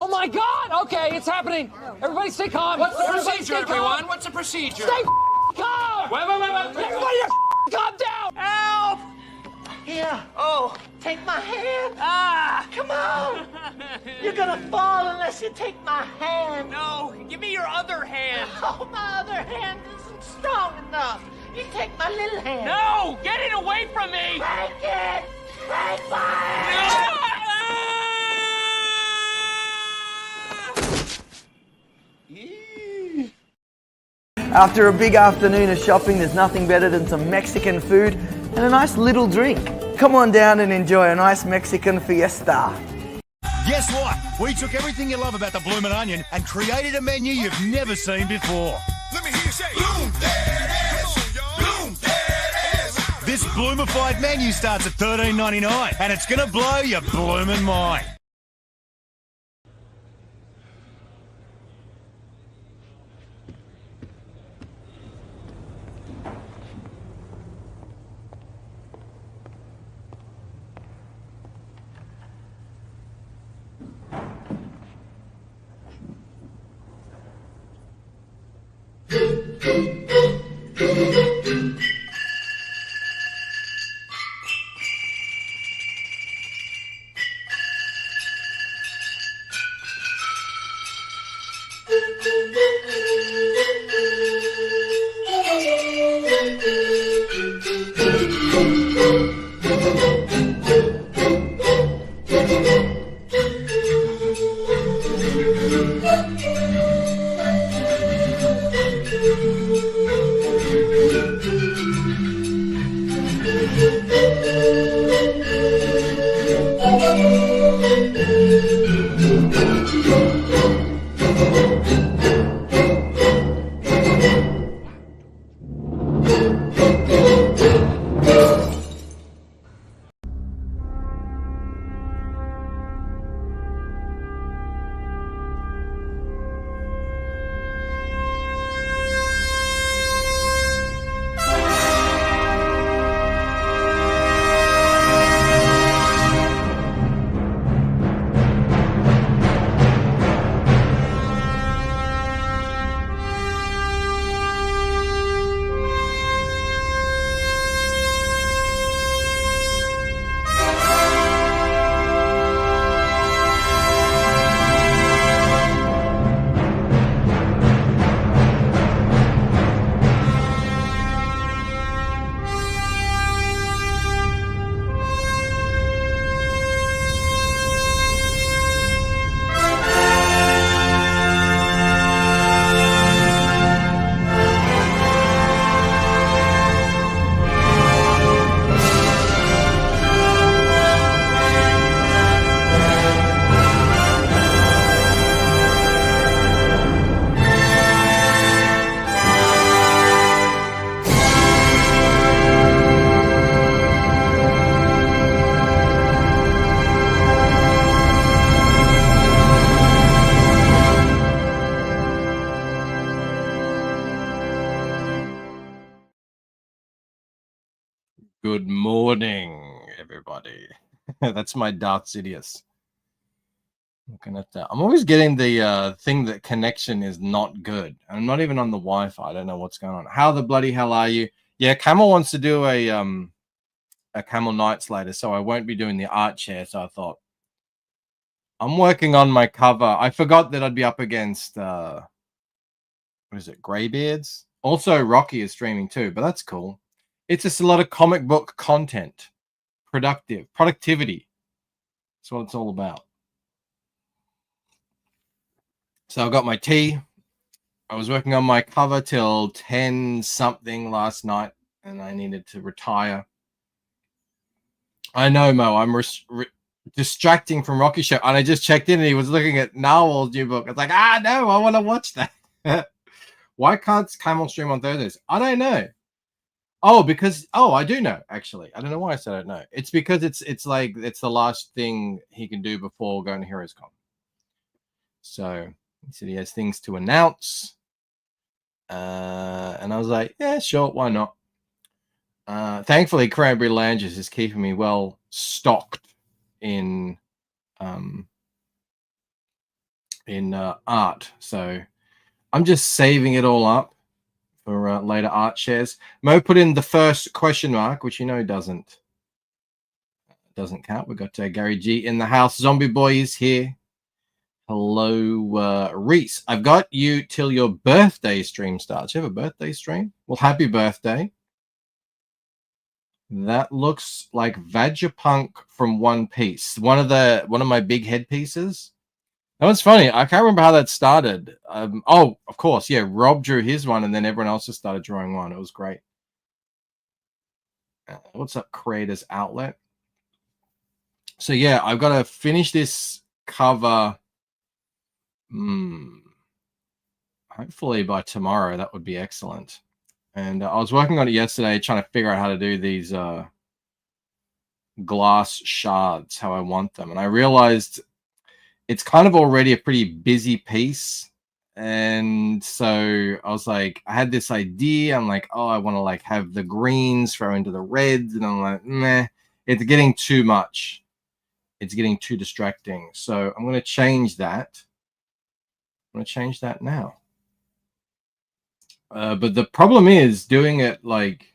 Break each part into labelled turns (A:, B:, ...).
A: Oh my God! Okay, it's happening. Everybody stay calm.
B: What's the
A: Everybody
B: procedure,
A: stay calm.
B: everyone? What's the procedure?
A: Stay calm!
B: Wait.
A: Everybody just calm down!
B: Help!
C: Here,
B: Oh,
C: take my hand.
B: come
C: on. You're gonna fall unless you take my hand.
B: No, give me your other hand.
C: Oh, my other hand isn't strong enough. You take my little hand.
B: No, get it away from me.
C: Take it. Take my hand.
D: After a big afternoon of shopping, there's nothing better than some Mexican food and a nice little drink. Come on down and enjoy a nice Mexican fiesta.
E: Guess what? We took everything you love about the Bloomin' Onion and created a menu you've never seen before.
F: Let me hear you say, Bloom that ass. Bloom that ass.
E: This Bloomified menu starts at $13.99 and it's gonna blow your bloomin' mind.
G: Good morning, everybody. That's my Darth Sidious. Looking at that. I'm always getting the thing that connection is not good. I'm not even on the Wi-Fi. I don't know what's going on. How the bloody hell are you? Yeah, Camel wants to do a Camel Nights later, so I won't be doing the art chair. So I thought I'm working on my cover. I forgot that I'd be up against what is it, Greybeards? Also, Rocky is streaming too, but that's cool. It's just a lot of comic book content. Productivity. That's what it's all about. So I got my tea. I was working on my cover till 10 something last night, and I needed to retire. I know, Mo. I'm distracting from Rocky Show, and I just checked in, and he was looking at Narwhal's new book. It's like, no, I want to watch that. Why can't Camel stream on Thursdays? I don't know. Oh, because I do know, actually. I don't know why I said I don't know. It's because it's like it's the last thing he can do before going to Heroes Con. So he said he has things to announce. And I was like, yeah, sure, why not? Thankfully, Cranberry Lounges is keeping me well stocked in in art. So I'm just saving it all up for later art shares. Mo put in the first question mark, which you know doesn't count. We got Gary G in the house. Zombie Boy is here. Hello, Reese. I've got you till your birthday stream starts. You have a birthday stream? Well, happy birthday. That looks like Vegapunk from One Piece. One of my big headpieces. That was funny. I can't remember how that started. Oh, of course, yeah. Rob drew his one, and then everyone else just started drawing one. It was great. What's up, Creators Outlet? So yeah, I've got to finish this cover. Hopefully by tomorrow. That would be excellent. And I was working on it yesterday, trying to figure out how to do these glass shards, how I want them. And I realized it's kind of already a pretty busy piece. And so I was like, I had this idea. I'm like, oh, I want to like have the greens throw into the reds. And I'm like, meh, it's getting too much. It's getting too distracting. So I'm going to change that. I'm going to change that now. But the problem is doing it like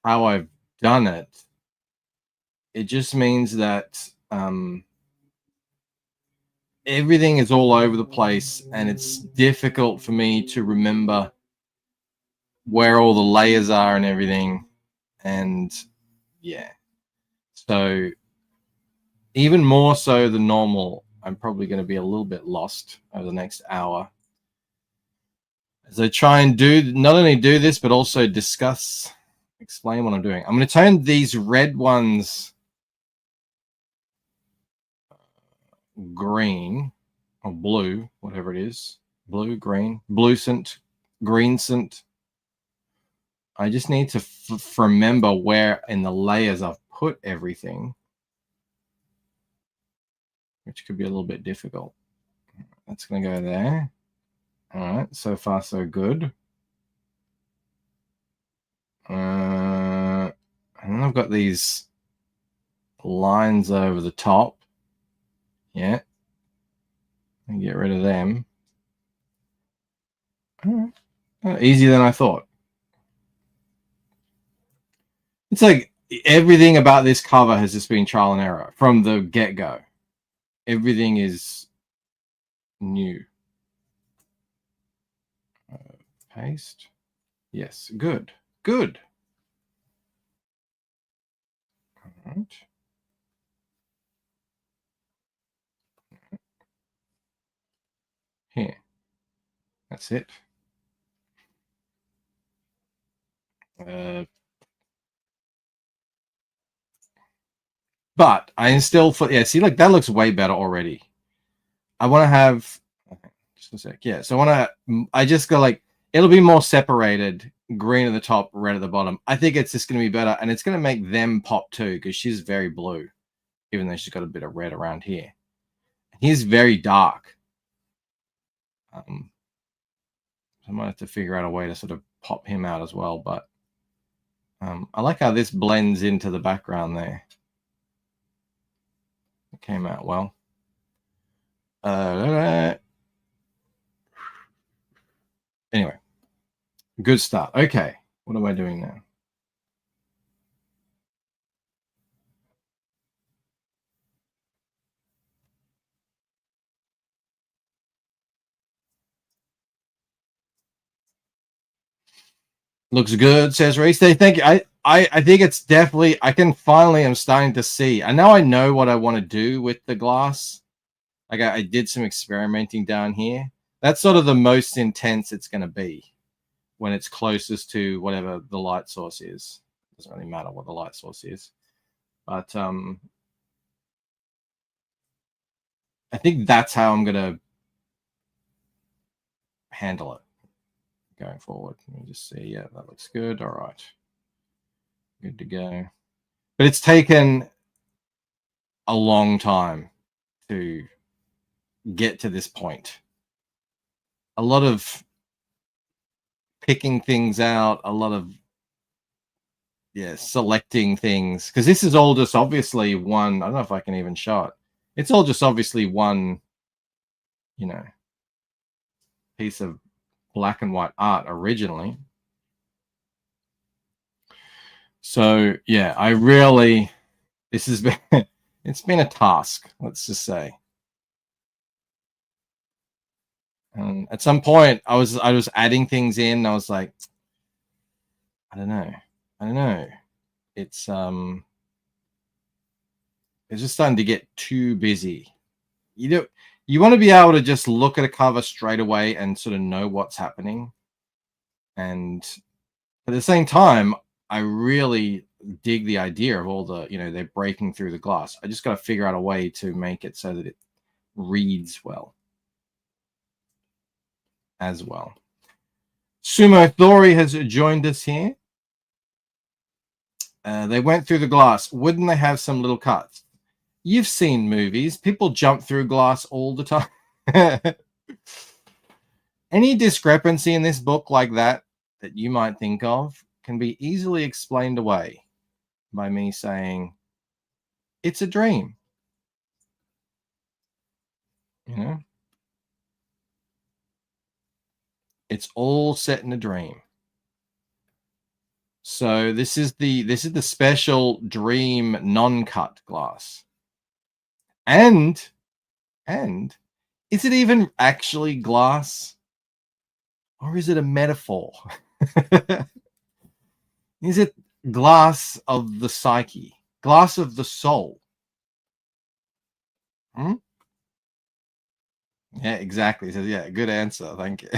G: how I've done it. It just means that everything is all over the place, and it's difficult for me to remember where all the layers are and everything. And yeah, so even more so than normal, I'm probably going to be a little bit lost over the next hour as I try and not only do this, but also explain what I'm doing. I'm going to turn these red ones green or blue, whatever it is. Blue, green, bluescent, greenscent. I just need to remember where in the layers I've put everything, which could be a little bit difficult. That's going to go there. All right, so far so good. And then I've got these lines over the top. Yeah. And get rid of them. All right. Easier than I thought. It's like everything about this cover has just been trial and error from the get-go. Everything is new. Paste. Yes, good. Good. All right. Here. That's it. But I still, yeah, see, like that looks way better already. I want to have, just a sec. Yeah, so I just go like, it'll be more separated, green at the top, red at the bottom. I think it's just going to be better, and it's going to make them pop too, because she's very blue, even though she's got a bit of red around here. He's very dark. I might have to figure out a way to sort of pop him out as well, but I like how this blends into the background there. It came out well. Anyway, good start. Okay, what am I doing now? Looks good, says Reese. Thank you. I think it's definitely, I'm starting to see. And now I know what I want to do with the glass. Like I did some experimenting down here. That's sort of the most intense it's going to be when it's closest to whatever the light source is. Doesn't really matter what the light source is. But I think that's how I'm going to handle it going forward. Let me just see. Yeah, that looks good. All right. Good to go. But it's taken a long time to get to this point. A lot of picking things out, a lot of selecting things, because this is all just obviously one. I don't know if I can even show it. It's all just obviously one, you know, piece of black and white art originally. So yeah, I really, this has been, it's been a task, let's just say. And at some point I was adding things in. I was like, I don't know. It's just starting to get too busy. You want to be able to just look at a cover straight away and sort of know what's happening. And at the same time, I really dig the idea of all the, they're breaking through the glass. I just got to figure out a way to make it so that it reads well as well. Sumo Thori has joined us here. They went through the glass. Wouldn't they have some little cuts? You've seen movies. People jump through glass all the time. Any discrepancy in this book like that you might think of can be easily explained away by me saying, it's a dream. It's all set in a dream. So this is the special dream non-cut glass. And is it even actually glass? Or is it a metaphor? Is it glass of the psyche? Glass of the soul? Yeah, exactly. He says, yeah, good answer. Thank you.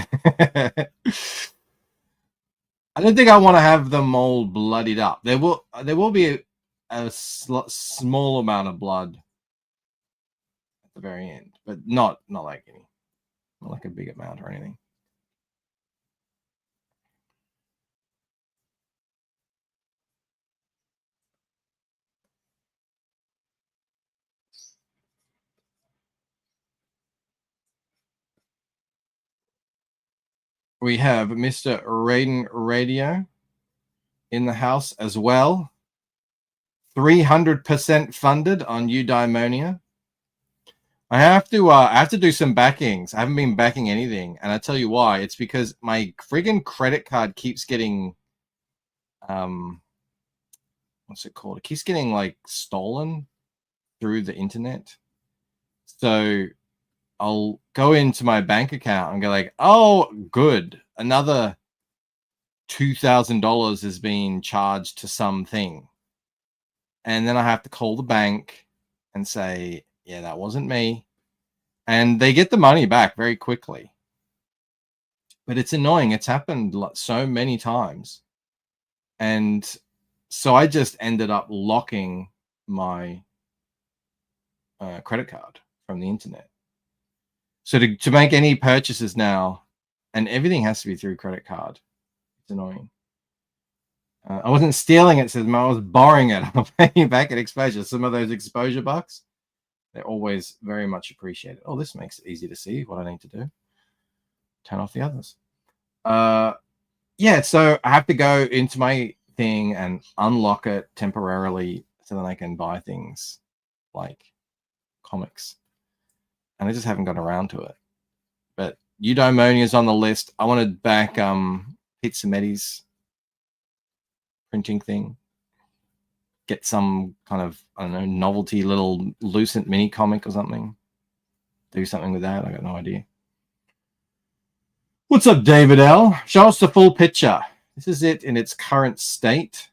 G: I don't think I want to have them all bloodied up. There will be a small amount of blood at the very end, but not like a big amount or anything. We have Mr. Raiden Radio in the house as well. 300% funded on Eudaimonia. I have to do some backings. I haven't been backing anything, and I tell you why. It's because my friggin' credit card keeps getting what's it called? It keeps getting like stolen through the internet. So I'll go into my bank account and go like, oh, good. Another $2,000 is being charged to something. And then I have to call the bank and say, yeah, that wasn't me. And they get the money back very quickly. But it's annoying. It's happened so many times. And so I just ended up locking my credit card from the internet. So to make any purchases now, and everything has to be through credit card. It's annoying. I wasn't stealing it, says Mo. I was borrowing it. I'm paying back at exposure. Some of those exposure bucks, they're always very much appreciated. Oh, this makes it easy to see what I need to do. Turn off the others. Yeah, so I have to go into my thing and unlock it temporarily so that I can buy things like comics. And I just haven't got around to it. But Eudaimonia is on the list. I want to back Pete Samedi's printing thing. Get some kind of, I don't know, novelty little Lucent mini comic or something. Do something with that. I got no idea. What's up, David L? Show us the full picture. This is it in its current state.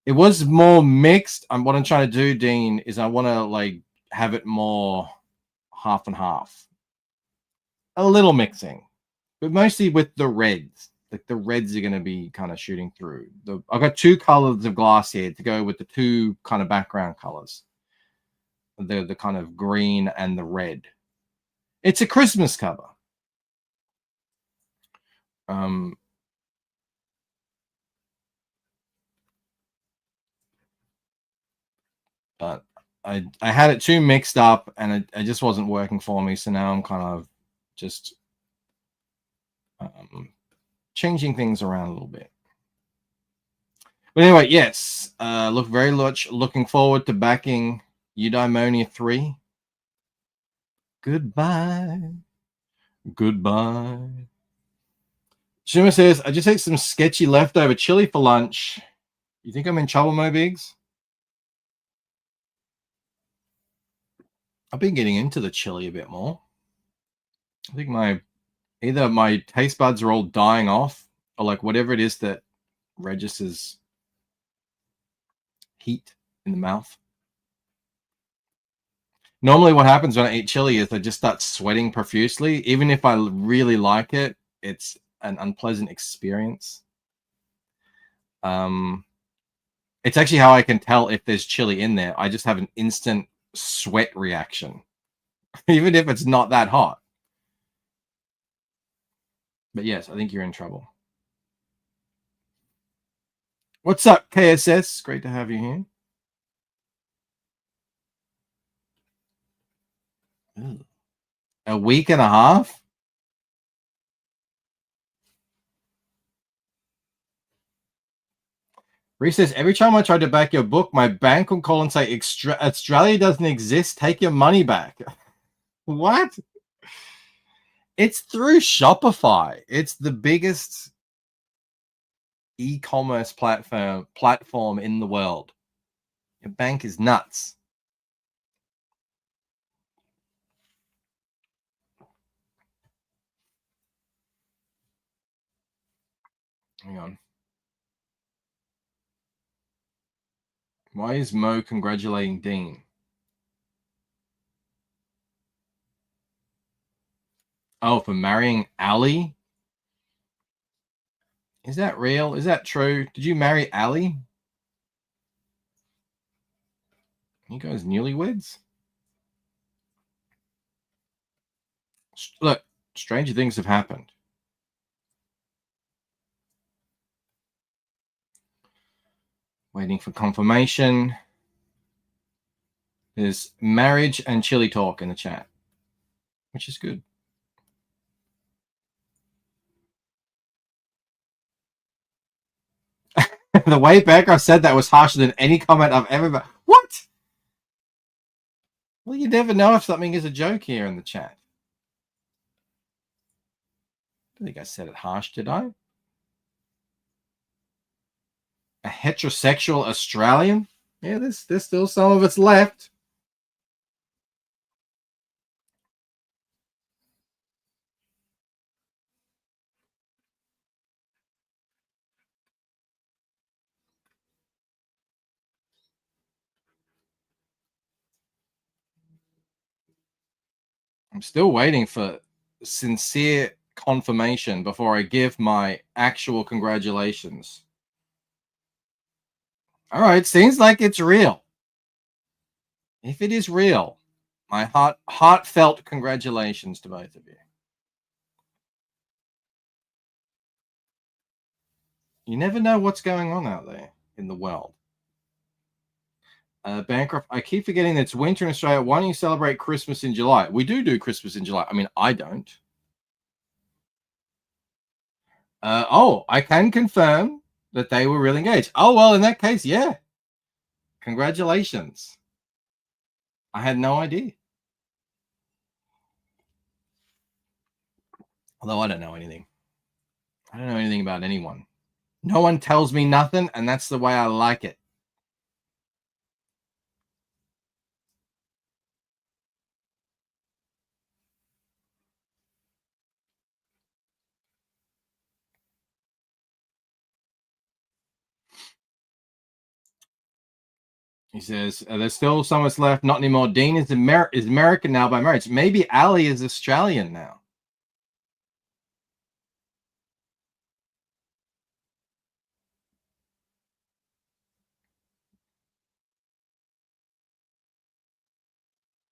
G: It was more mixed. What I'm trying to do, Dean, is I want to like have it more half and half. A little mixing, but mostly with the reds. Like the reds are going to be kind of shooting through. I've got two colors of glass here to go with the two kind of background colors. The kind of green and the red. It's a Christmas cover. But I had it too mixed up and it just wasn't working for me. So now I'm kind of just changing things around a little bit. But anyway, yes, look very much looking forward to backing Eudaimonia 3. Goodbye. Goodbye. Shima says, I just ate some sketchy leftover chili for lunch. You think I'm in trouble, Mo Biggs? I've been getting into the chili a bit more. I think either my taste buds are all dying off, or like whatever it is that registers heat in the mouth. Normally what happens when I eat chili is I just start sweating profusely. Even if I really like it, it's an unpleasant experience. It's actually how I can tell if there's chili in there. I just have an instant sweat reaction, even if it's not that hot. But yes, I think you're in trouble. What's up, KSS? Great to have you here. Ooh. A week and a half? Reese says, every time I try to back your book, my bank will call and say, Australia doesn't exist. Take your money back. What? It's through Shopify. It's the biggest e-commerce platform in the world. Your bank is nuts. Hang on. Why is Mo congratulating Dean? Oh, for marrying Ali? Is that real? Is that true? Did you marry Ali? You guys newlyweds? Look, stranger things have happened. Waiting for confirmation. There's marriage and chili talk in the chat, which is good. The way Becker said that was harsher than any comment I've ever... What? Well, you never know if something is a joke here in the chat. I don't think I said it harsh, did I? A heterosexual Australian? Yeah, there's still some of it's left. I'm still waiting for sincere confirmation before I give my actual congratulations. All right, seems like it's real. If it is real, my heartfelt congratulations to both of you. You never know what's going on out there in the world. Bancroft, I keep forgetting that it's winter in Australia. Why don't you celebrate Christmas in July? We do Christmas in July. I mean, I don't. I can confirm that they were really engaged. Oh, well, in that case, yeah. Congratulations. I had no idea. Although I don't know anything. I don't know anything about anyone. No one tells me nothing, and that's the way I like it. He says, there's still so much left. Not anymore. Dean is American now by marriage. Maybe Ali is Australian now.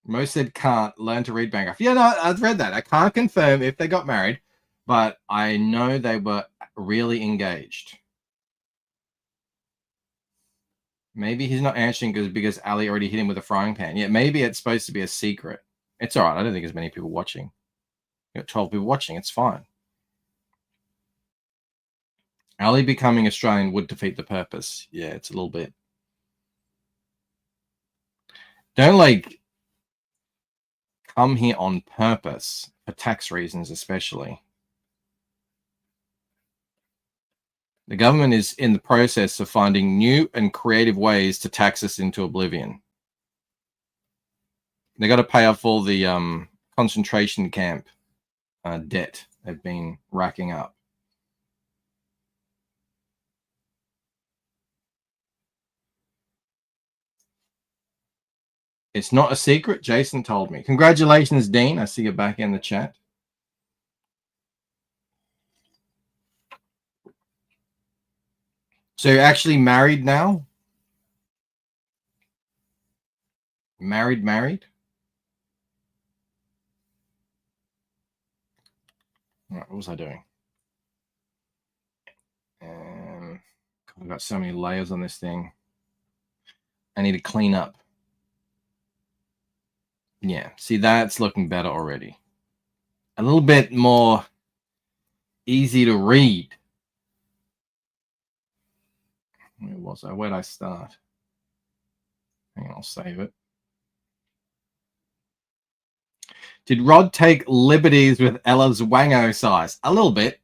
G: Mo said can't learn to read Bancroft. Yeah, no, I've read that. I can't confirm if they got married, but I know they were really engaged. Maybe he's not answering because Ali already hit him with a frying pan. Yeah, maybe it's supposed to be a secret. It's all right. I don't think there's many people watching. You got 12 people watching. It's fine. Ali becoming Australian would defeat the purpose. Yeah, it's a little bit. Don't come here on purpose for tax reasons, especially. The government is in the process of finding new and creative ways to tax us into oblivion. They got to pay off all the concentration camp debt they've been racking up. It's not a secret, Jason told me. Congratulations, Dean. I see you back in the chat. So you're actually married now? Married? All right, what was I doing? I've got so many layers on this thing. I need to clean up. Yeah, see, that's looking better already. A little bit more easy to read. Where was I? Where did I start? Hang on, I'll save it. Did Rod take liberties with Ella's wango size? A little bit.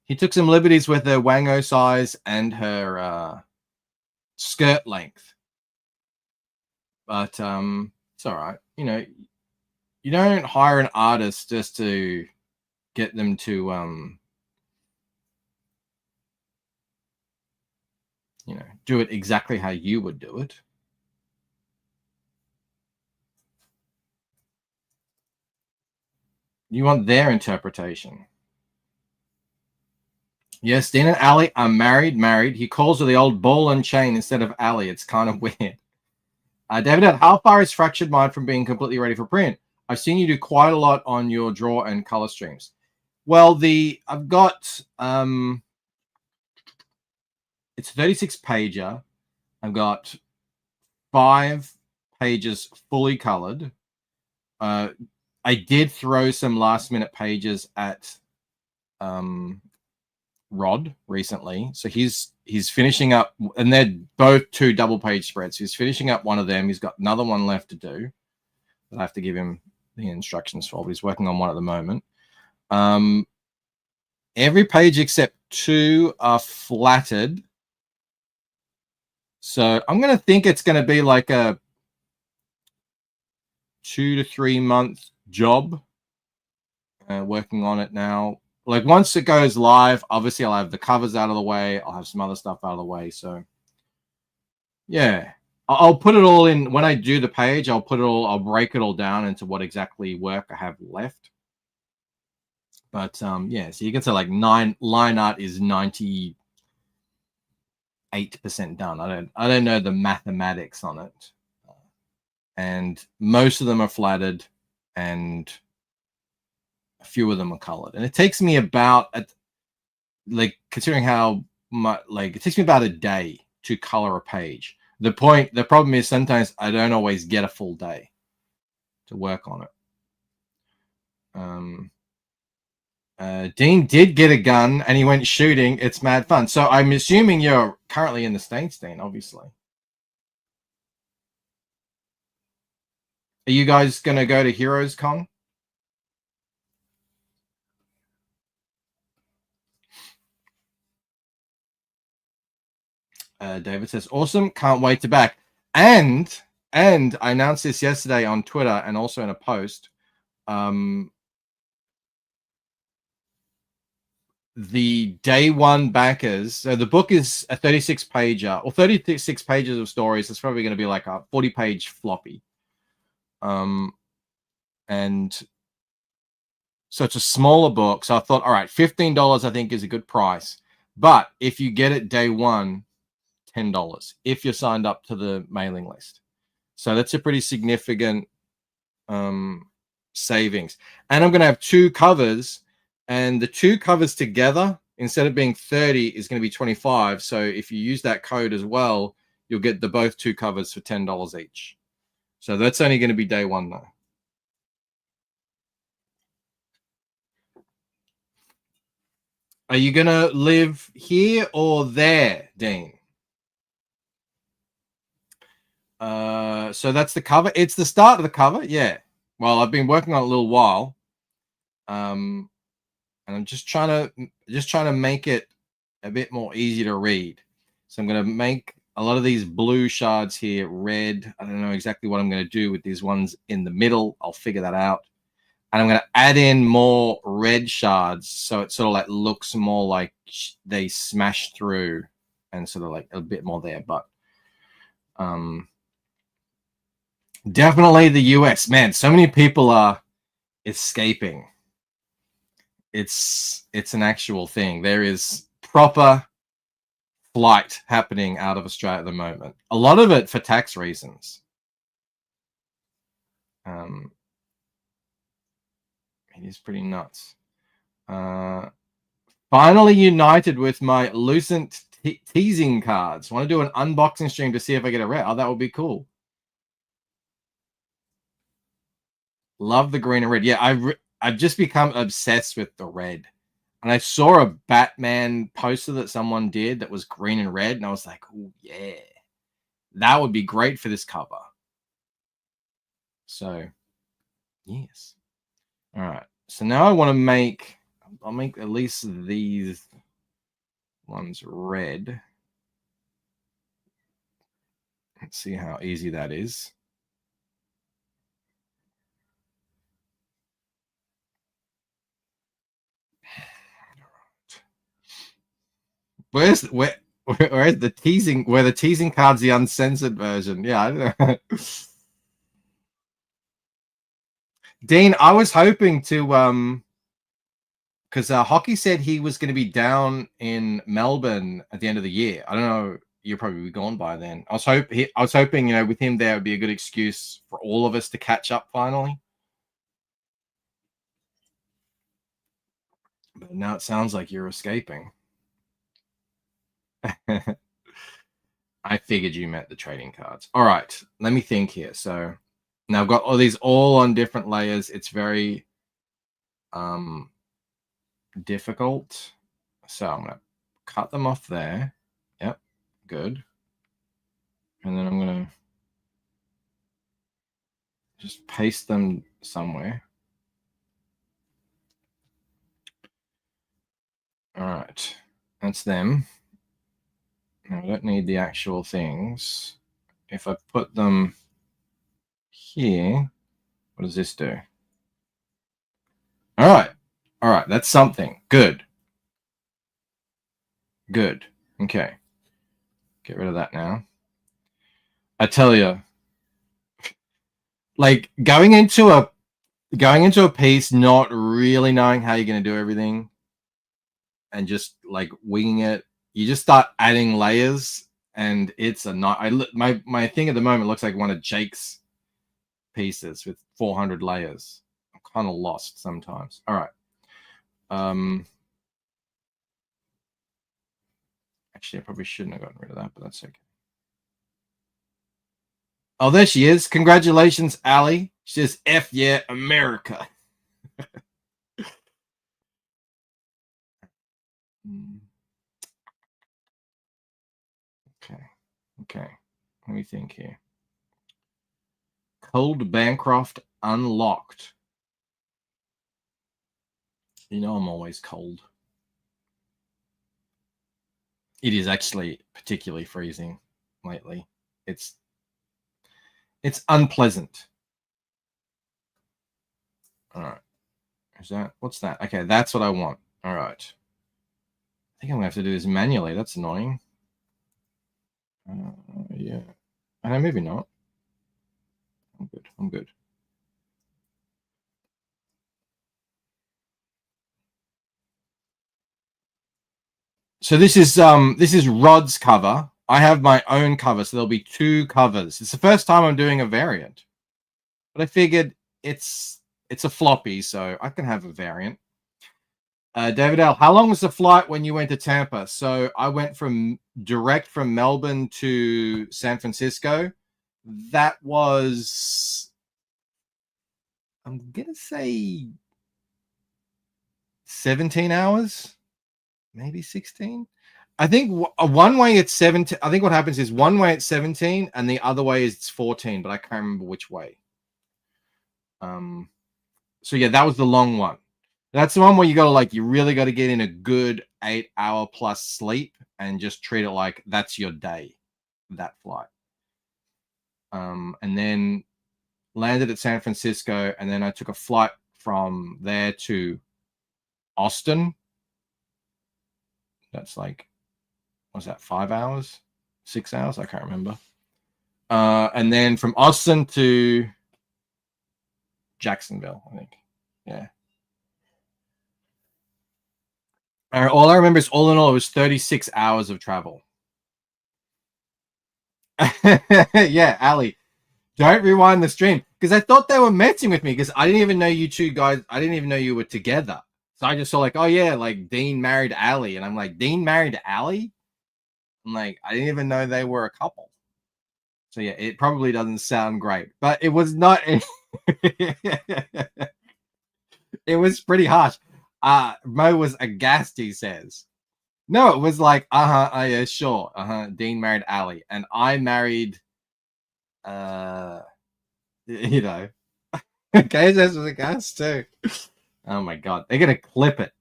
G: He took some liberties with her wango size and her skirt length. But it's all right. You know, you don't hire an artist just to get them to you know, do it exactly how you would do it. You want their interpretation. Yes, Dean and Ali are married. He calls her the old ball and chain instead of Ali. It's kind of weird. David, how far is Fractured Mind from being completely ready for print? I've seen you do quite a lot on your draw and color streams. Well, I've got it's a 36 pager. I've got 5 pages fully colored. I did throw some last minute pages at Rod recently. So he's finishing up, and they're both 2 double page spreads. He's finishing up one of them. He's got another one left to do that I have to give him the instructions for, but he's working on one at the moment. Every page except 2 are flattered. So I'm going to think it's going to be like a 2 to 3 month job working on it now. Like once it goes live, obviously I'll have the covers out of the way. I'll have some other stuff out of the way. So yeah, I'll put it all in when I do the page. I'll break it all down into what exactly work I have left. But yeah, so you can say like line art is 98% done. I don't know the mathematics on it. And most of them are flattered and a few of them are colored. And it takes me about, like, considering how much, like, it takes me about a day to color a page. The problem is sometimes I don't always get a full day to work on it. Dean did get a gun and he went shooting. It's mad fun. So I'm assuming you're currently in the States, Dean, obviously. Are you guys going to go to Heroes Con? David says, awesome. Can't wait to back. And I announced this yesterday on Twitter and also in a post. The day one backers. So the book is a 36 pager or 36 pages of stories. It's probably going to be like a 40-page floppy. And so it's a smaller book. So I thought, all right, $15 I think is a good price. But if you get it day one, $10 if you're signed up to the mailing list. So that's a pretty significant savings. And I'm going to have 2 covers, and the 2 covers together, instead of being 30, is going to be 25. So if you use that code as well, you'll get both 2 covers for $10 each. So that's only going to be day one though. Are you going to live here or there, Dean? So that's the cover. It's the start of the cover. Yeah. well, I've been working on it a little while, and I'm just trying to make it a bit more easy to read. So I'm going to make a lot of these blue shards here red. I don't know exactly what I'm going to do with these ones in the middle. I'll figure that out. And I'm going to add in more red shards, so it sort of like looks more like they smash through, and sort of like a bit more there. But definitely the US, man. So many people are escaping. It's an actual thing. There is proper flight happening out of Australia at the moment. A lot of it for tax reasons. It is pretty nuts. Finally united with my Lucent teasing cards. Want to do an unboxing stream to see if I get a rare? Oh, that would be cool. Love the green and red. Yeah, I've just become obsessed with the red. And I saw a Batman poster that someone did that was green and red, and I was like, oh, yeah. That would be great for this cover. So, yes. All right. So now I want to make, I'll make at least these ones red. Let's see how easy that is. Where's the teasing? Where the teasing card's the uncensored version? Yeah, I don't know. Dean, I was hoping to because Hockey said he was going to be down in Melbourne at the end of the year. I don't know. You'll probably be gone by then. I was hoping, you know, with him there would be a good excuse for all of us to catch up finally. But now it sounds like you're escaping. I figured you meant the trading cards. All right, let me think here. So now I've got all these all on different layers. It's very difficult. So I'm going to cut them off there. Yep, good. And then I'm going to just paste them somewhere. All right, that's them. Now, I don't need the actual things. If I put them here, what does this do? All right, that's something. Good. Good. Okay. Get rid of that now. I tell you, like going into a piece not really knowing how you're going to do everything and just like winging it, you just start adding layers, and it's a my thing at the moment looks like one of Jake's pieces with 400 layers. I'm kind of lost sometimes. All right. Actually, I probably shouldn't have gotten rid of that, but that's okay. Oh, there she is. Congratulations, Ali. She says, F yeah, America. Okay. Let me think here. Cold Bancroft unlocked. You know I'm always cold. It is actually particularly freezing lately. It's unpleasant. All right. Is that, what's that? Okay, that's what I want. All right. I think I'm gonna have to do this manually. That's annoying. Yeah. I know, maybe not. I'm good. So this is Rod's cover. I have my own cover, so there'll be two covers. It's the first time I'm doing a variant, but I figured it's a floppy, so I can have a variant. David L., how long was the flight when you went to Tampa? So I went direct from Melbourne to San Francisco. That was, I'm gonna say 17 hours, maybe 16. I think one way it's 17. I think what happens is one way it's 17 and the other way is it's 14, but I can't remember which way. So yeah, that was the long one. That's the one where you really got to get in a good 8-hour plus sleep and just treat it like that's your day, that flight. And then landed at San Francisco, and then I took a flight from there to Austin. That's like, what's that, 5 hours? 6 hours? I can't remember. And then from Austin to Jacksonville, I think. Yeah. All I remember is all in all, it was 36 hours of travel. Yeah, Ali, don't rewind the stream, because I thought they were messing with me, because I didn't even know you two guys, I didn't even know you were together. So I just saw like, oh yeah, like Dean married Ali, and I'm like, Dean married Ali? I'm like, I didn't even know they were a couple. So yeah, it probably doesn't sound great, but it was not. It was pretty harsh. Mo was aghast, he says. No, it was like, yeah, sure. Dean married Ali, and I married, you know, KSS was aghast too. Oh my God, they're gonna clip it.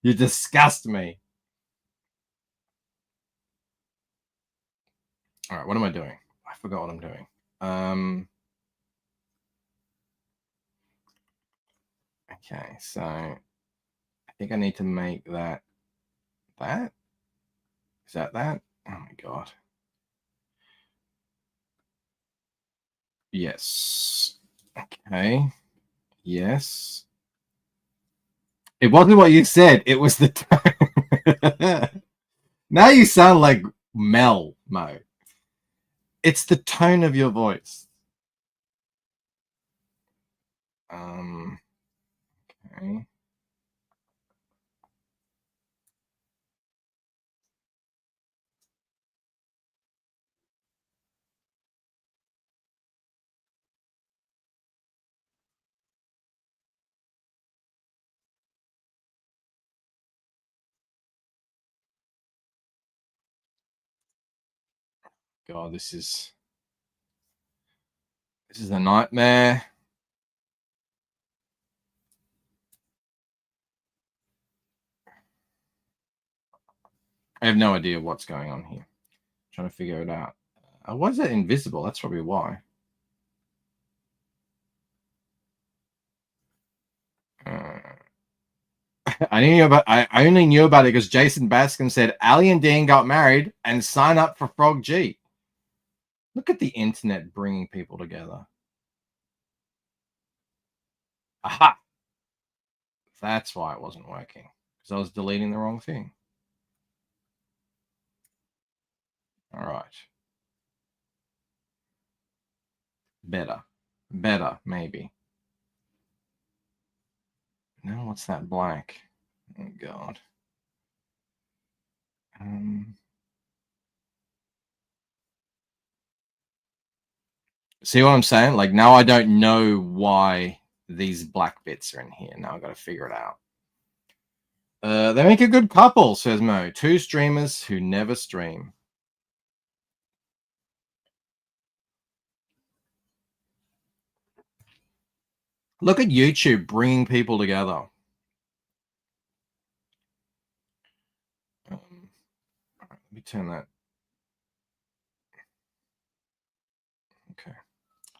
G: You disgust me. All right, what am I doing? I forgot what I'm doing. Okay, so I think I need to make that. Is that? Oh my God. Yes. Okay. Yes. It wasn't what you said. It was the tone. Now you sound like Mo. It's the tone of your voice. Okay. God, this is a nightmare. I have no idea what's going on here. I'm trying to figure it out. Why is that invisible? That's probably why. I only knew about it because Jason Baskin said Ali and Dean got married and sign up for Frog G. Look at the internet bringing people together. Aha! That's why it wasn't working, because I was deleting the wrong thing. All right. Better, maybe. No, what's that black? Oh God. See what I'm saying? Like, now I don't know why these black bits are in here. Now I've got to figure it out. They make a good couple, says Mo. 2 streamers who never stream. Look at YouTube bringing people together. Let me turn that. Okay.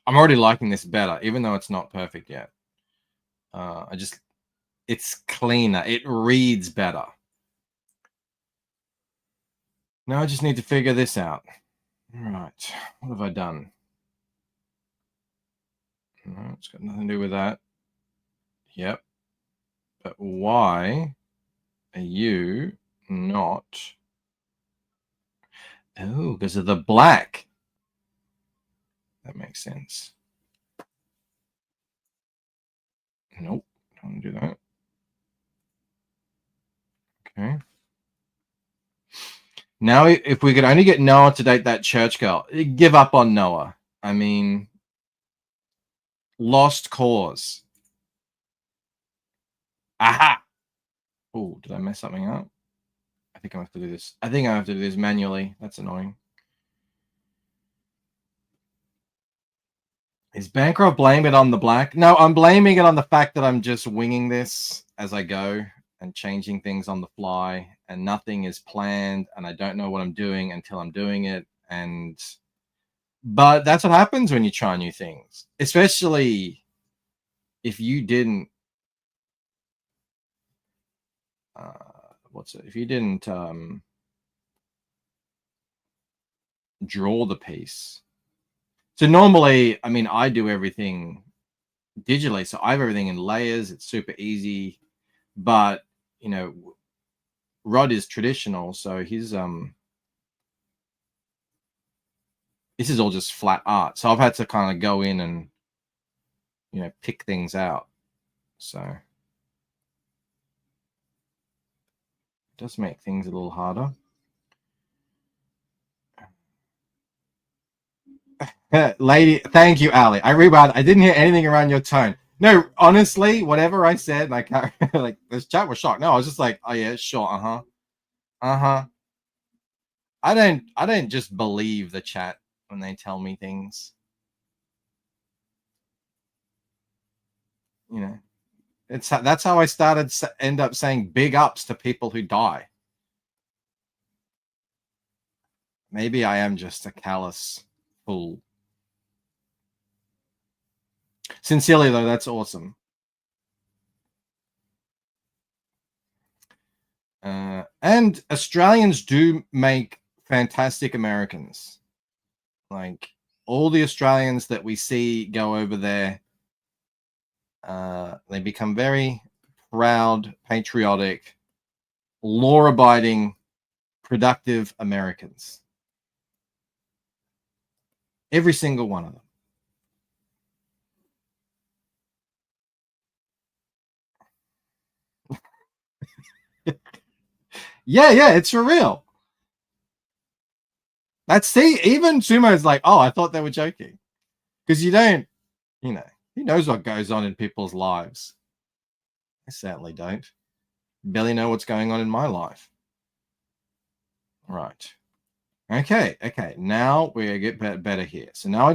G: I'm already liking this better, even though it's not perfect yet. It's cleaner. It reads better. Now I just need to figure this out. All right. What have I done? No, it's got nothing to do with that. Yep. But why are you not? Oh, because of the black. That makes sense. Nope. Don't want to do that. Okay. Now, if we could only get Noah to date that church girl, give up on Noah. I mean, lost cause. Aha! Oh, did I mess something up? I think I have to do this. I think I have to do this manually. That's annoying. Is Bancroft blame it on the black? No, I'm blaming it on the fact that I'm just winging this as I go and changing things on the fly, and nothing is planned, and I don't know what I'm doing until I'm doing it. But that's what happens when you try new things, especially if you didn't. If you didn't draw the piece? So normally, I mean, I do everything digitally, so I have everything in layers. It's super easy, but you know, Rod is traditional, so his this is all just flat art. So I've had to kind of go in and, you know, pick things out. So it does make things a little harder. Lady, thank you, Ali. I rewound. I didn't hear anything around your tone. No, honestly, whatever I said, like, like this chat was shocked. No, I was just like, oh yeah, sure, I don't just believe the chat when they tell me things. You know, that's how I started. End up saying big ups to people who die. Maybe I am just a callous fool. Sincerely, though, that's awesome. And Australians do make fantastic Americans. Like all the Australians that we see go over there, they become very proud, patriotic, law-abiding, productive Americans. Every single one of them. Yeah, it's for real. Even Sumo's like, oh, I thought they were joking. Because you don't, you know, who knows what goes on in people's lives? I certainly don't. Barely know what's going on in my life. Right. Okay. Now we get better here. So now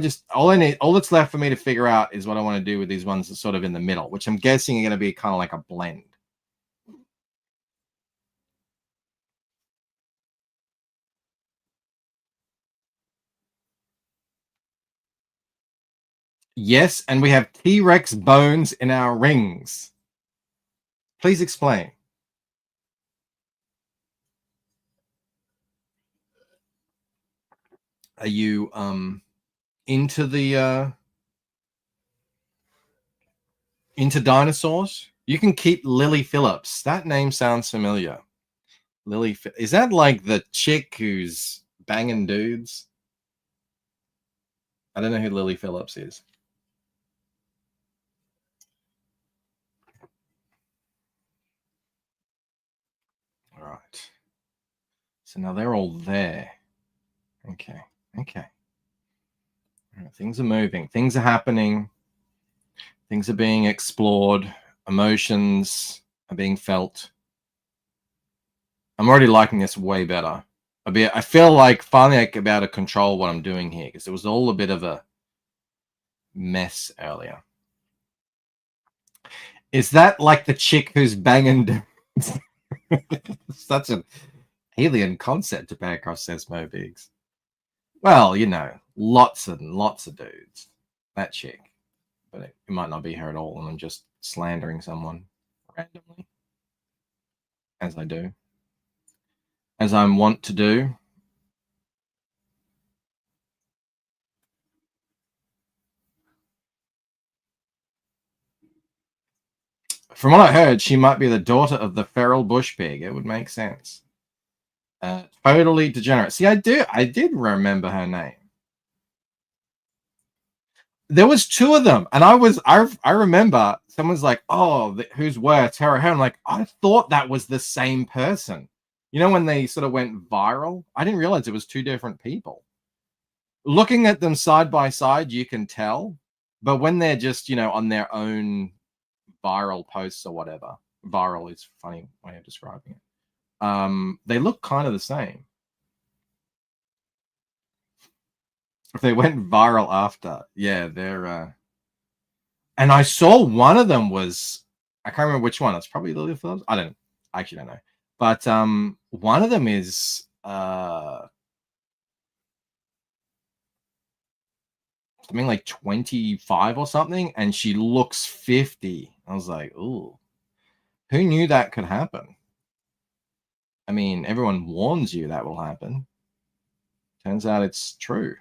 G: all that's left for me to figure out is what I want to do with these ones that's sort of in the middle, which I'm guessing are going to be kind of like a blend. Yes, and we have T-Rex bones in our rings. Please explain. Are you into the into dinosaurs? You can keep Lily Phillips. That name sounds familiar. Is that like the chick who's banging dudes? I don't know who Lily Phillips is. All right. So now they're all there. Okay. All right, things are moving. Things are happening. Things are being explored. Emotions are being felt. I'm already liking this way better. I feel like finally I can be able to control what I'm doing here, because it was all a bit of a mess earlier. Is that like the chick who's banging? Such an alien concept to bear across, says Mo Biggs. Well, you know, lots and lots of dudes. That chick. But it might not be her at all, and I'm just slandering someone randomly. As I do. As I'm wont to do. From what I heard, she might be the daughter of the feral bush pig. It would make sense. Totally degenerate. See, I did remember her name. There was two of them, and I remember someone's like, "Oh, who's where Tara Hearn?" I'm like, I thought that was the same person. You know, when they sort of went viral, I didn't realize it was two different people. Looking at them side by side, you can tell, but when they're just, you know, on their own viral posts or whatever, viral is a funny way of describing it. They look kind of the same. They went viral after. Yeah, they're and I saw one of them was, I can't remember which one. It's probably Lily Phillips. I actually don't know. But one of them is something like 25 or something, and she looks 50. I was like, ooh, who knew that could happen? I mean, everyone warns you that will happen. Turns out it's true.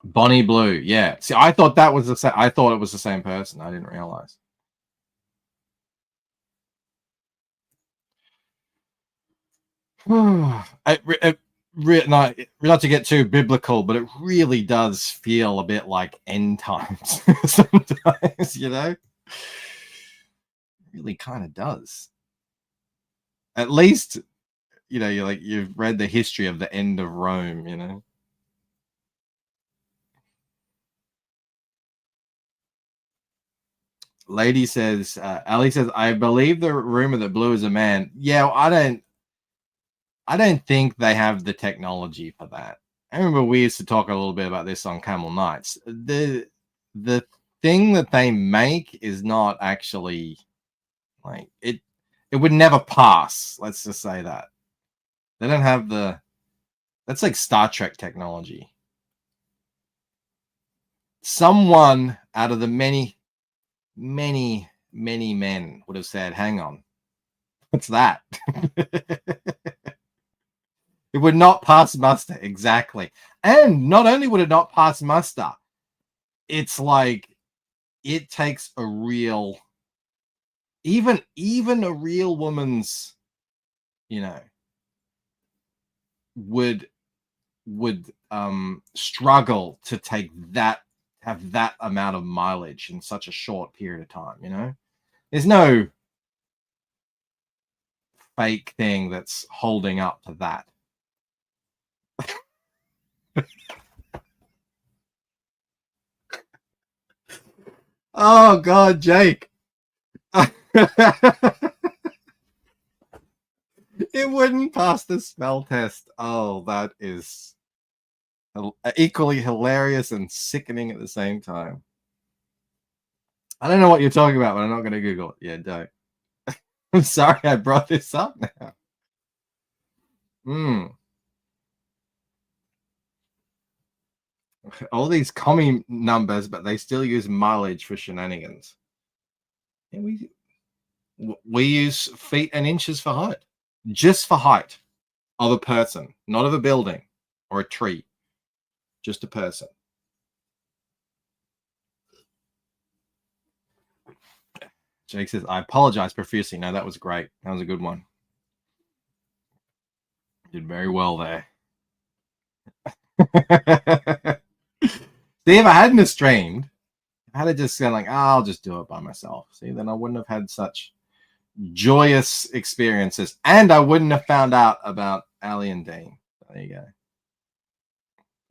G: Bonnie Blue, yeah. See, I thought that was the same. I thought it was the same person. I didn't realize. Not to get too biblical, but it really does feel a bit like end times sometimes, you know? Really kind of does. At least, you know, you've read the history of the end of Rome, you know? Lady says, Ali says, I believe the rumor that Blue is a man. Yeah, well, I don't think they have the technology for that. I remember we used to talk a little bit about this on Camel Nights. The thing that they make is not actually like it would never pass. Let's just say that. They don't have that's like Star Trek technology. Someone out of the many men would have said, hang on, what's that? It would not pass muster, exactly. And not only would it not pass muster, it's like it takes a real, even a real woman's, you know, would struggle to have that amount of mileage in such a short period of time, you know? There's no fake thing that's holding up to that. Oh God, Jake. It wouldn't pass the smell test. Oh, that is equally hilarious and sickening at the same time. I don't know what you're talking about, but I'm not going to Google it. Yeah, don't. I'm sorry I brought this up now. All these commie numbers, but they still use mileage for shenanigans. Yeah, we use feet and inches for height. Just for height of a person, not of a building or a tree. Just a person. Jake says, I apologize profusely. No, that was great. That was a good one. Did very well there. See, if I hadn't streamed, I had to just say like, I'll just do it by myself. See, then I wouldn't have had such joyous experiences, and I wouldn't have found out about Ali and Dean. There you go.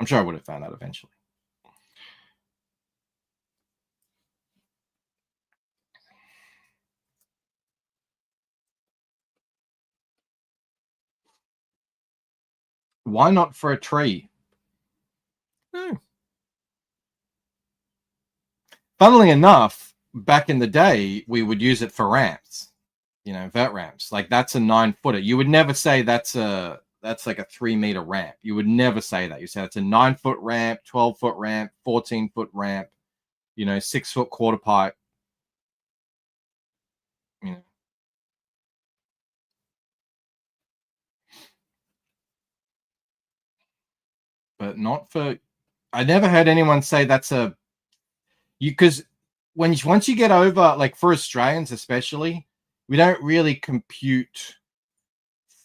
G: I'm sure I would have found out eventually. Why not for a tree? Funnily enough, back in the day, we would use it for ramps, you know, vert ramps. Like that's a 9-footer. You would never say that's like a 3-meter ramp. You would never say that. You say it's a 9-foot ramp, 12-foot ramp, 14-foot ramp, you know, 6-foot quarter pipe. You know. But not for, I never heard anyone say that's a, because once you get over, like for Australians especially, we don't really compute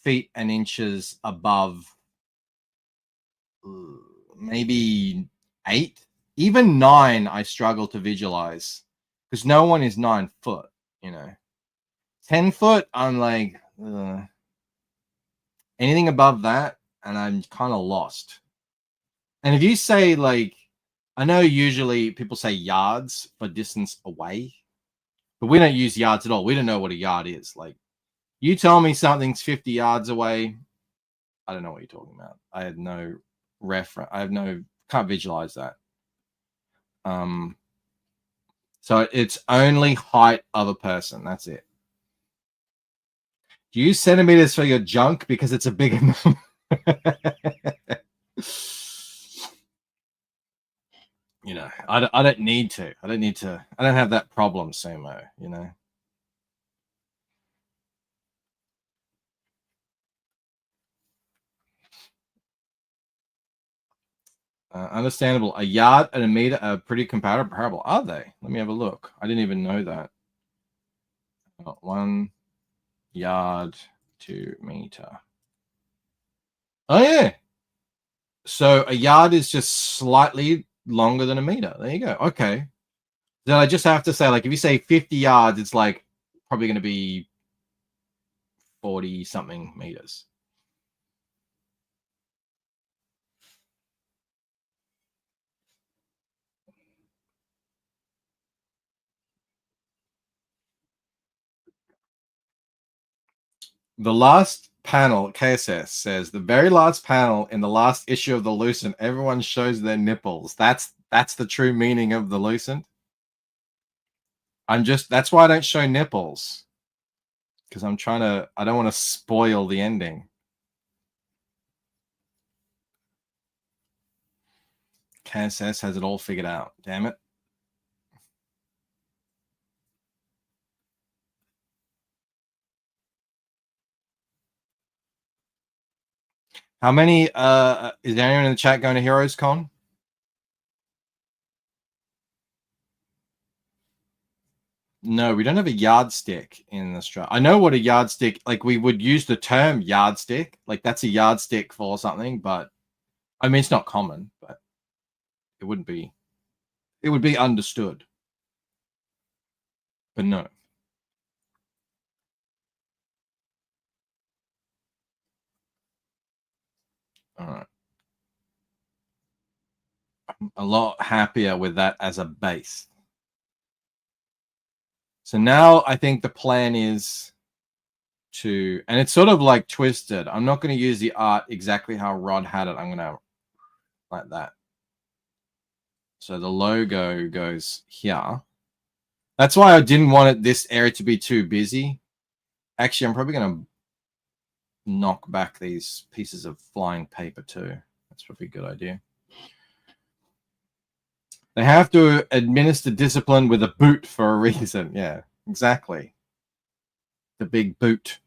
G: feet and inches above maybe 8, even 9. I struggle to visualize because no one is 9 foot, you know. 10 foot, I'm like anything above that, and I'm kind of lost. And if you say like I know usually people say yards for distance away, but we don't use yards at all. We don't know what a yard is. Like, you tell me something's 50 yards away, I don't know what you're talking about. I had no reference. Can't visualize that. So it's only height of a person. That's it. Do you use centimeters for your junk because it's a bigger number? You know, I don't need to. I don't have that problem, Sumo, you know. Understandable. A yard and a meter are pretty comparable. Are they? Let me have a look. I didn't even know that. 1 yard to meter. Oh, yeah. So a yard is just slightly longer than a meter. There you go. Okay. Then I just have to say, like, if you say 50 yards, it's like probably going to be 40 something meters. The last panel, KSS says, the very last panel in the last issue of the Lucent, everyone shows their nipples. That's the true meaning of the Lucent. That's why I don't show nipples. Because I don't want to spoil the ending. KSS has it all figured out. Damn it. How many is there anyone in the chat going to Heroes Con? No, we don't have a yardstick in Australia. I know what a yardstick, like, we would use the term yardstick, like that's a yardstick for something, but I mean, it's not common, but it would be understood. But no. All right. I'm a lot happier with that as a base. So now I think the plan is to, and it's sort of like twisted. I'm not going to use the art exactly how Rod had it. I'm going to like that. So the logo goes here. That's why I didn't want this area to be too busy. Actually, I'm probably going to knock back these pieces of flying paper too. That's probably a good idea. They have to administer discipline with a boot for a reason. Yeah, exactly. The big boot.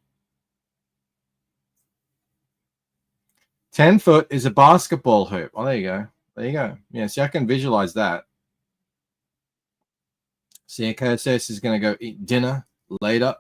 G: 10 foot is a basketball hoop. Oh, there you go. There you go. Yeah, see, I can visualize that. See, KSS is going to go eat dinner later.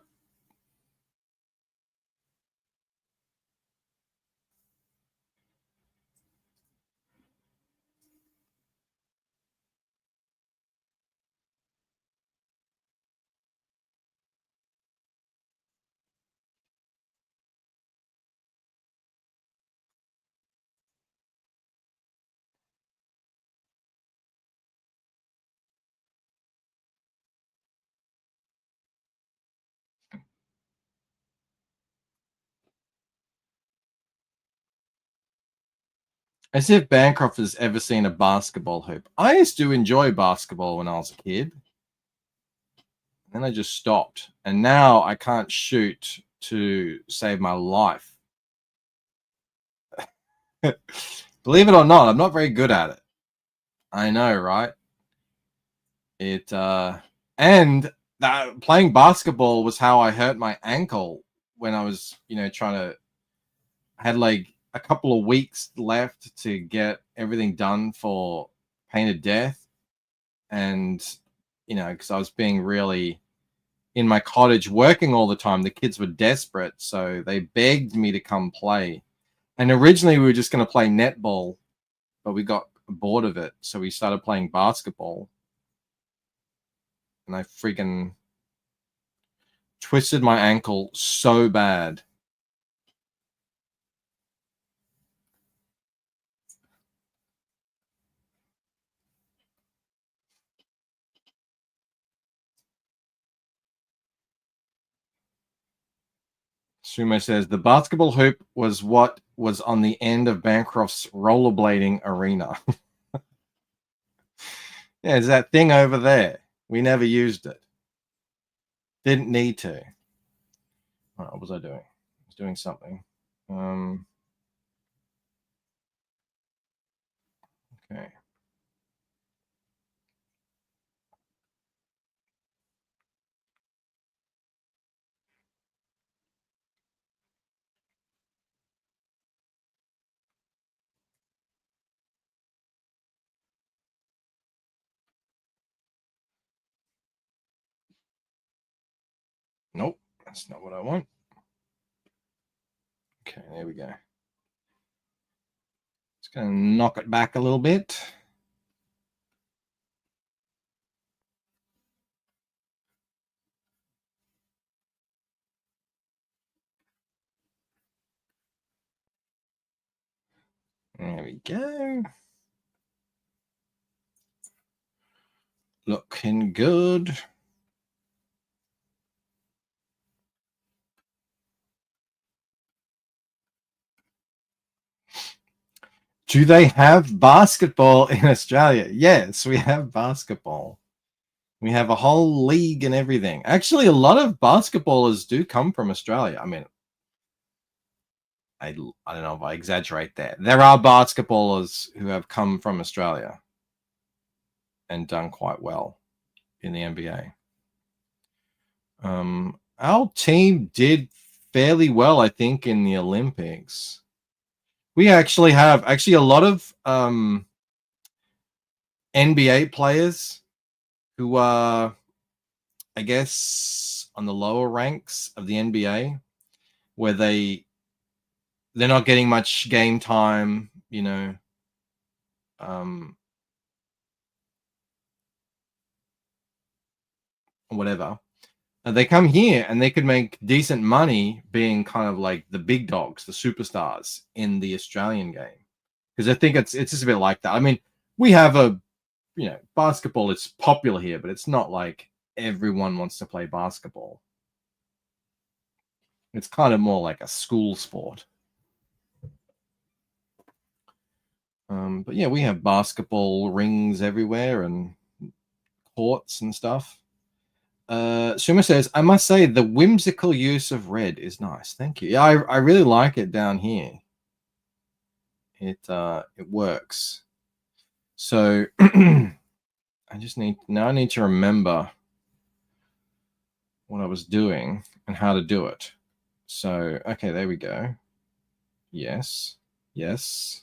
G: As if Bancroft has ever seen a basketball hoop. I used to enjoy basketball when I was a kid. Then I just stopped. And now I can't shoot to save my life. Believe it or not, I'm not very good at it. I know, right? And playing basketball was how I hurt my ankle when I was, I had like a couple of weeks left to get everything done for Painted Death. And, because I was being really in my cottage working all the time. The kids were desperate, so they begged me to come play. And originally we were just going to play netball, but we got bored of it. So we started playing basketball. And I freaking twisted my ankle so bad. Sumo says the basketball hoop was what was on the end of Bancroft's rollerblading arena. Yeah, it's that thing over there. We never used it. Didn't need to. What was I doing? I was doing something. Okay. Nope, that's not what I want. Okay, there we go. Just going to knock it back a little bit. There we go. Looking good. Do they have basketball in Australia? Yes, we have basketball. We have a whole league and everything. Actually, a lot of basketballers do come from Australia. I mean, I don't know if I exaggerate there. There are basketballers who have come from Australia and done quite well in the NBA. Our team did fairly well, I think, in the Olympics. We actually have a lot of NBA players who are, I guess, on the lower ranks of the NBA, where they're not getting much game time, you know. Whatever. They come here and they could make decent money being kind of like the big dogs, the superstars in the Australian game. Because I think it's just a bit like that. I mean, we have basketball is popular here, but it's not like everyone wants to play basketball. It's kind of more like a school sport. But yeah, we have basketball rings everywhere and courts and stuff. Sumo says, I must say the whimsical use of red is nice. Thank you. Yeah, I really like it down here. It works. So I need to remember what I was doing and how to do it. So, okay, there we go. Yes. Yes.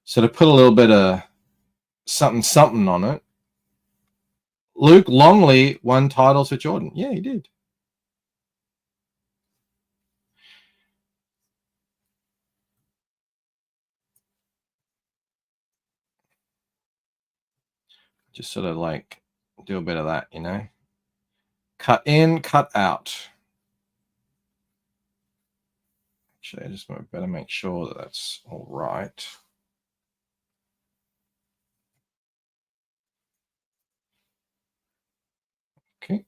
G: So to put a little bit of something on it. Luke Longley won titles for Jordan. Yeah, he did. Just sort of like do a bit of that, you know. Cut in, cut out. Actually, I just better make sure that that's all right. Okay.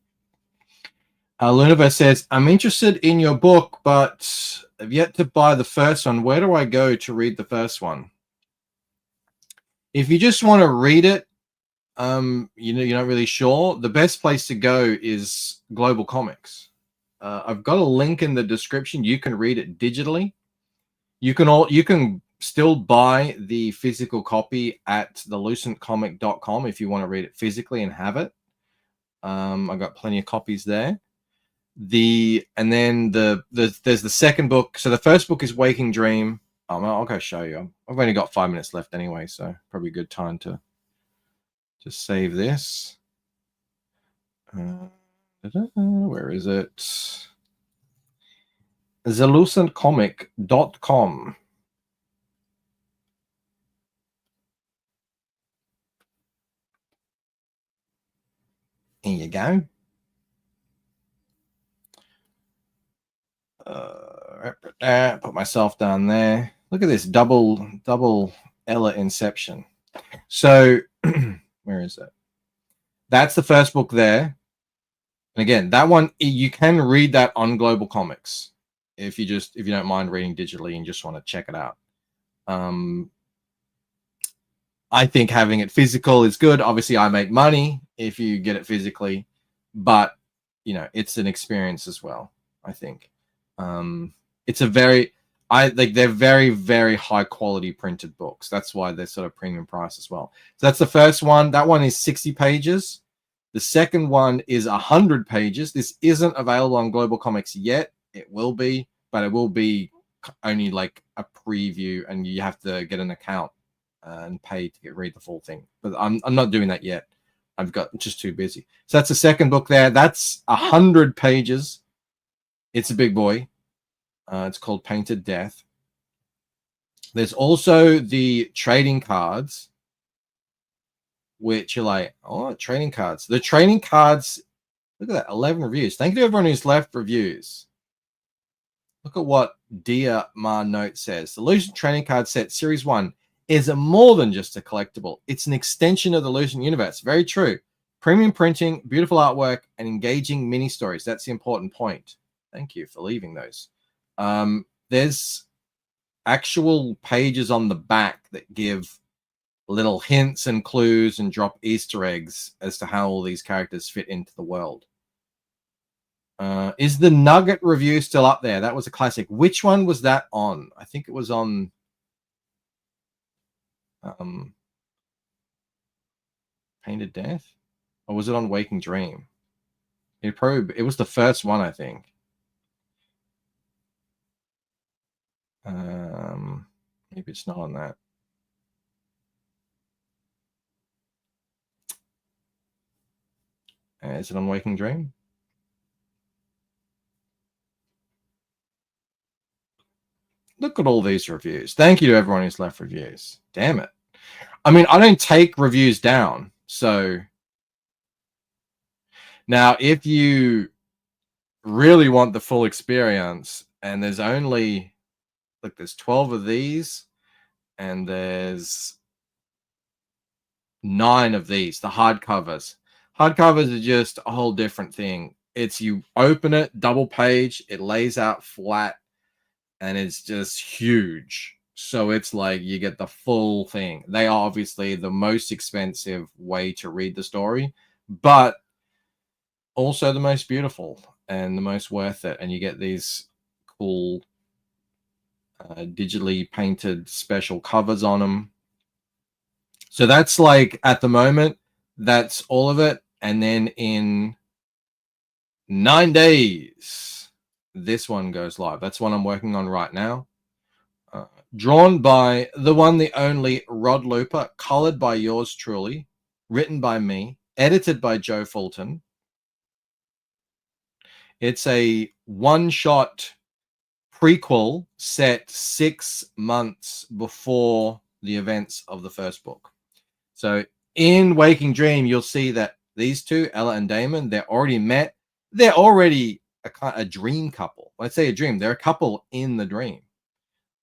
G: Luniverse says, I'm interested in your book, but I've yet to buy the first one. Where do I go to read the first one? If you just want to read it, you're not really sure, the best place to go is Global Comics. I've got a link in the description. You can read it digitally. You can still buy the physical copy at thelucentcomic.com if you want to read it physically and have it. I've got plenty of copies there. There's the second book. So the first book is Waking Dream. I'll go show you. I've only got 5 minutes left anyway, so probably a good time to just save this. Where is it? thelucentcomic.com. Here you go. Put myself down there. Look at this double Ella Inception. So where is it? That's the first book there. And again, that one you can read that on Global Comics if you don't mind reading digitally and just want to check it out. I think having it physical is good. Obviously, I make money if you get it physically, but you know, it's an experience as well. I think it's they're very, very high quality printed books. That's why they're sort of premium price as well. So that's the first one. That one is 60 pages. The second one is 100 pages. This isn't available on Global Comics yet. It will be, but it will be only like a preview, and you have to get an account and pay to read the full thing. But I'm not doing that yet. I've got just too busy. So that's the second book there. That's 100 pages. It's a big boy. It's called Painted Death. There's also the trading cards, which are like, oh, trading cards. The trading cards, look at that, 11 reviews. Thank you to everyone who's left reviews. Look at what Dia Ma Note says. The Lucent Trading Card Set Series 1 is more than just a collectible. It's an extension of the Lucent universe. Very true. Premium printing, beautiful artwork, and engaging mini stories. That's the important point. Thank you for leaving those. There's actual pages on the back that give little hints and clues and drop Easter eggs as to how all these characters fit into the world. Is the Nugget review still up there? That was a classic. Which one was that on? I think it was on Painted Death, or was it on Waking Dream? It was the first one, I think. Maybe it's not on that. Is it on Waking Dream? Look at all these reviews. Thank you to everyone who's left reviews. Damn it. I mean, I don't take reviews down. So now if you really want the full experience, and there's only, look, there's 12 of these, and there's 9 of these, the hardcovers. Hardcovers are just a whole different thing. It's, you open it, double page, it lays out flat, and it's just huge. So it's like you get the full thing. They are obviously the most expensive way to read the story, but also the most beautiful and the most worth it. And you get these cool digitally painted special covers on them. So that's like, at the moment, that's all of it. And then in 9 days, this one goes live. That's what I'm working on right now. Drawn by the one, the only Rod Looper, colored by yours truly, written by me, edited by Joe Fulton. It's a one-shot prequel set 6 months before the events of the first book. So in Waking Dream, you'll see that these two, Ella and Damon, they're already met. They're already a dream couple. Let's say a dream. They're a couple in the dream.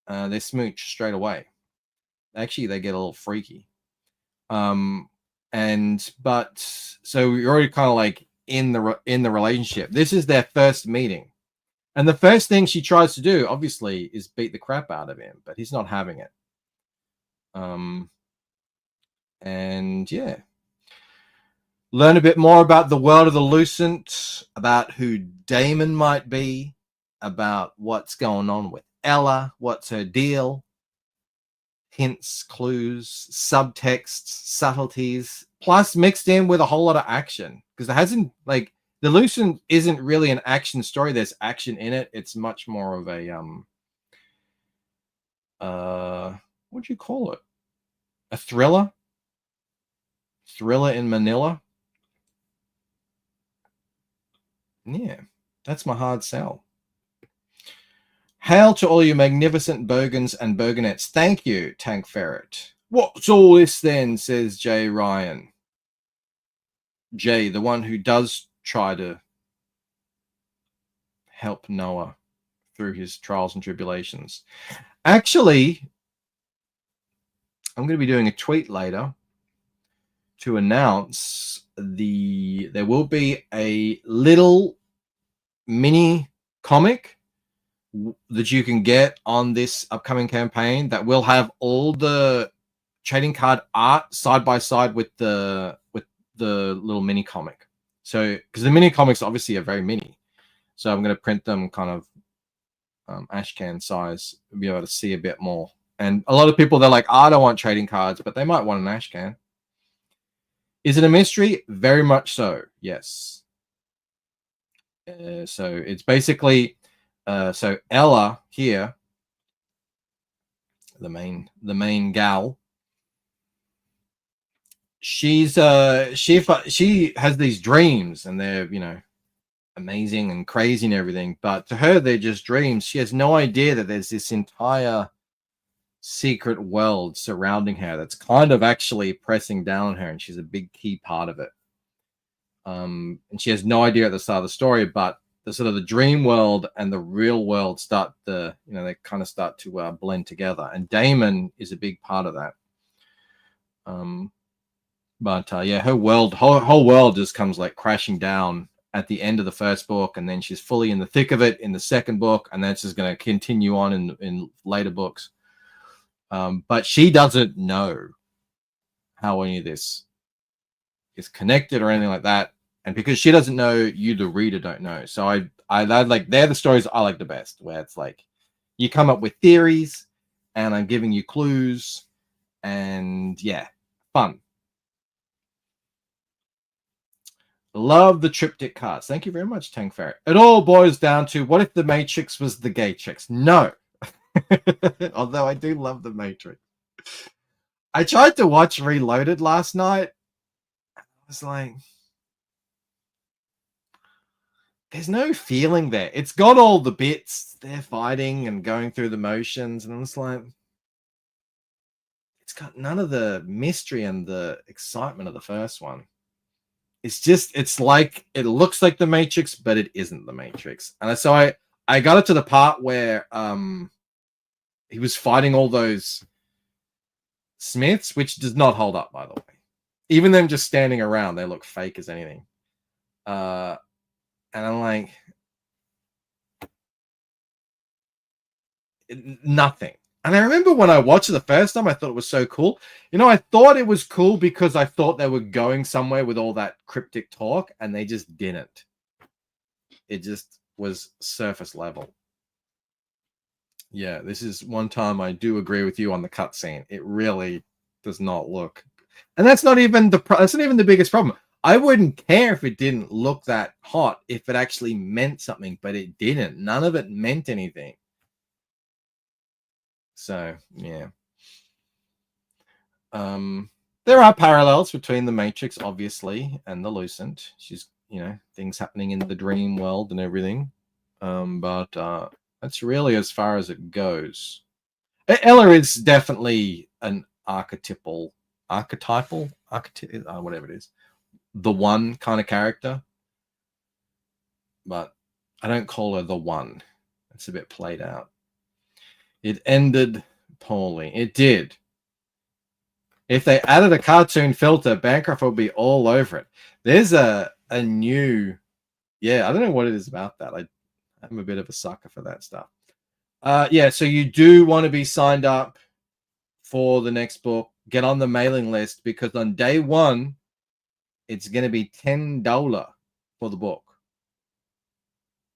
G: They smooch straight away. Actually, they get a little freaky. So you're already kind of like in the relationship. This is their first meeting. And the first thing she tries to do, obviously, is beat the crap out of him, but he's not having it. And yeah. Learn a bit more about the world of the Lucent, about who Damon might be, about what's going on with Ella, what's her deal, hints, clues, subtexts, subtleties, plus mixed in with a whole lot of action. Because there hasn't, like, the Lucent isn't really an action story. There's action in it. It's much more of a, what do you call it? A thriller? Thriller in Manila? Yeah, that's my hard sell. Hail to all you magnificent Bogans and Boganettes. Thank you, Tank Ferret. What's all this then, says Jay Ryan. Jay, the one who does try to help Noah through his trials and tribulations. Actually, I'm going to be doing a tweet later to announce there will be a little mini comic that you can get on this upcoming campaign that will have all the trading card art side by side with the little mini comic. So because the mini comics obviously are very mini, so I'm going to print them kind of ashcan size and be able to see a bit more. And a lot of people, they're like, I don't want trading cards, but they might want an ashcan. Is it a mystery? Very much so, yes. So it's basically so Ella here, the main gal, she has these dreams, and they're, you know, amazing and crazy and everything, but to her they're just dreams. She has no idea that there's this entire secret world surrounding her that's kind of actually pressing down on her, and she's a big key part of it. And she has no idea at the start of the story, but the sort of the dream world and the real world start to, you know, they kind of start to blend together, and Damon is a big part of that. Yeah, her whole world just comes like crashing down at the end of the first book, and then she's fully in the thick of it in the second book, and that's just going to continue on in later books. But she doesn't know how any of this is connected or anything like that, and because she doesn't know, you the reader don't know. So I like, they're the stories I like the best, where it's like you come up with theories and I'm giving you clues, and yeah, fun. Love the triptych cards. Thank you very much, Tank Ferret. It all boils down to, what if the Matrix was the gay chicks? No. Although I do love the Matrix. I tried to watch Reloaded last night. I was like, there's no feeling there. It's got all the bits. They're fighting and going through the motions, and I'm just like, it's got none of the mystery and the excitement of the first one. It's like, it looks like the Matrix, but it isn't the Matrix. And so I got it to the part where he was fighting all those Smiths, which does not hold up, by the way. Even them just standing around, they look fake as anything. And I'm like, nothing. And I remember when I watched it the first time, I thought it was so cool. You know, I thought it was cool because I thought they were going somewhere with all that cryptic talk, and they just didn't. It just was surface level. Yeah, this is one time I do agree with you on the cutscene. It really does not look, and that's not even the biggest problem. I wouldn't care if it didn't look that hot if it actually meant something, but it didn't. None of it meant anything. So yeah, there are parallels between the Matrix, obviously, and the Lucent. She's, you know, things happening in the dream world and everything, but that's really as far as it goes. Ella is definitely an archetypal, whatever it is, the one kind of character, but I don't call her the one. It's a bit played out. It ended poorly. It did. If they added a cartoon filter, Bancroft would be all over it. There's a new, yeah, I don't know what it is about that. I'm a bit of a sucker for that stuff. Yeah, so you do want to be signed up for the next book. Get on the mailing list, because on day one, it's going to be $10 for the book.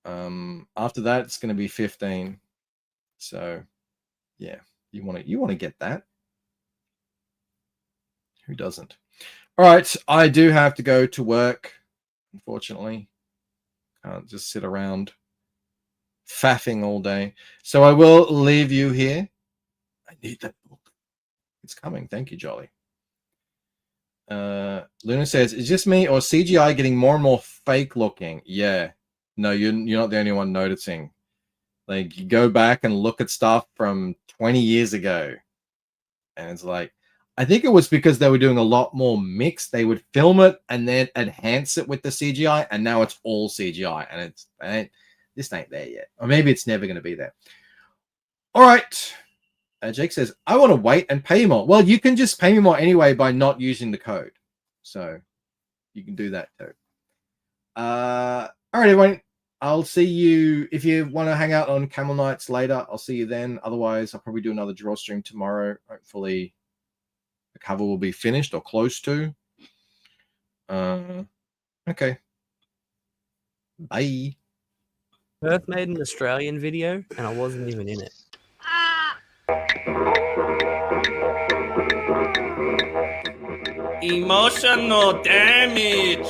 G: After that, it's going to be $15. So, yeah, you want to get that. Who doesn't? All right, I do have to go to work, unfortunately. Can't just sit around faffing all day. So I will leave you here. I need that book. It's coming. Thank you, Jolly. Luna says, is just me or CGI getting more and more fake looking? Yeah. No, you're not the only one noticing. Like, you go back and look at stuff from 20 years ago, and it's like, I think it was because they were doing a lot more mix. They would film it and then enhance it with the CGI, and now it's all CGI, and this ain't there yet. Or maybe it's never going to be there. All right. Jake says, I want to wait and pay more. Well, you can just pay me more anyway by not using the code. So, you can do that too. All right, everyone. I'll see you if you want to hang out on Camel Nights later. I'll see you then. Otherwise, I'll probably do another draw stream tomorrow. Hopefully, the cover will be finished or close to. Okay. Bye.
H: Perth made an Australian video, and I wasn't even in it.
B: Emotional damage.